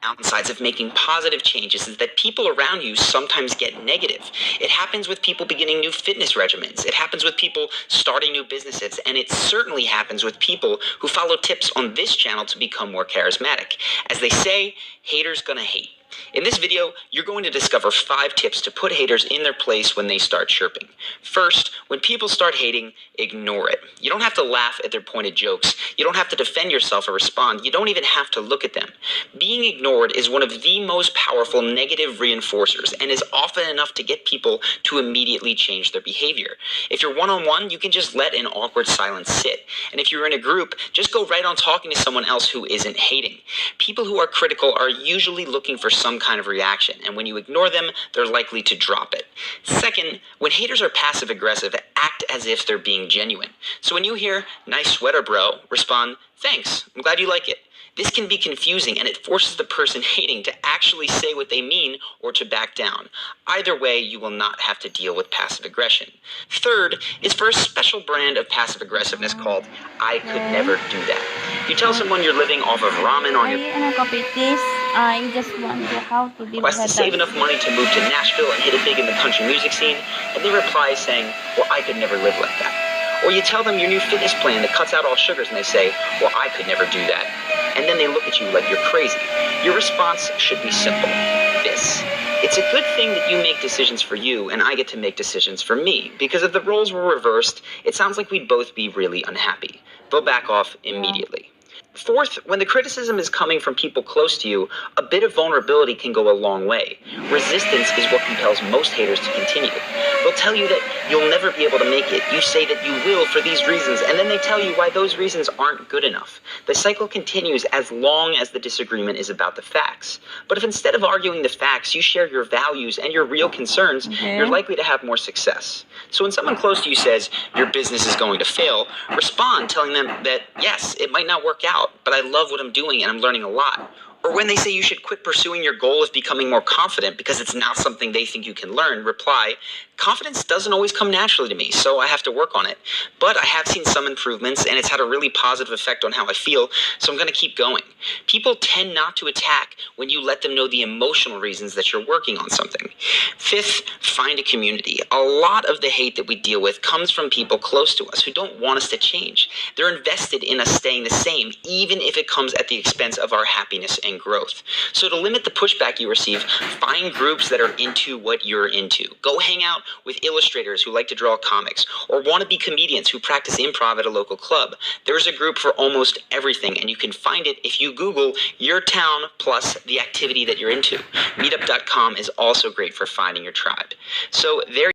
downsides of making positive changes is that people around you sometimes get negative. It happens with people beginning new fitness regimens. It happens with people starting new businesses. And it certainly happens with people who follow tips on this channel to become more charismatic. As they say, haters gonna hate. In this video, you're going to discover 5 tips to put haters in their place when they start chirping. First, when people start hating, ignore it. You don't have to laugh at their pointed jokes. You don't have to defend yourself or respond. You don't even have to look at them. Being ignored is one of the most powerful negative reinforcers and is often enough to get people to immediately change their behavior. If you're one-on-one, you can just let an awkward silence sit. And if you're in a group, just go right on talking to someone else who isn't hating. People who are critical are usually looking for some kind of reaction, and when you ignore them, they're likely to drop it. Second, when haters are passive-aggressive, act as if they're being genuine. So when you hear, "Nice sweater, bro," respond, "Thanks, I'm glad you like it." This can be confusing, and it forces the person hating to actually say what they mean or to back down. Either way, you will not have to deal with passive aggression. Third is for a special brand of passive aggressiveness called "I could never do that." You tell someone you're living off of ramen on your I just wonder how to deal quest to save enough money to move to Nashville and hit it big in the country music scene, and they reply saying, "Well, I could never live like that." Or you tell them your new fitness plan that cuts out all sugars, and they say, "Well, I could never do that." And then they look at you like you're crazy. Your response should be simple. This. It's a good thing that you make decisions for you and I get to make decisions for me, because if the roles were reversed, it sounds like we'd both be really unhappy. They'll back off immediately. Fourth, when the criticism is coming from people close to you, a bit of vulnerability can go a long way. Resistance is what compels most haters to continue. They'll tell you that you'll never be able to make it. You say that you will for these reasons, and then they tell you why those reasons aren't good enough. The cycle continues as long as the disagreement is about the facts. But if instead of arguing the facts, you share your values and your real concerns, you're likely to have more success. So when someone close to you says your business is going to fail, respond telling them that, yes, it might not work out, but I love what I'm doing and I'm learning a lot. Or when they say you should quit pursuing your goal of becoming more confident because it's not something they think you can learn, reply, "Confidence doesn't always come naturally to me, so I have to work on it. But I have seen some improvements and it's had a really positive effect on how I feel, so I'm going to keep going." People tend not to attack when you let them know the emotional reasons that you're working on something. Fifth, find a community. A lot of the hate that we deal with comes from people close to us who don't want us to change. They're invested in us staying the same, even if it comes at the expense of our happiness and growth. So to limit the pushback you receive, find groups that are into what you're into. Go hang out with illustrators who like to draw comics, or wannabe comedians who practice improv at a local club. There's a group for almost everything, and you can find it if you Google your town plus the activity that you're into. Meetup.com is also great for finding your tribe. So there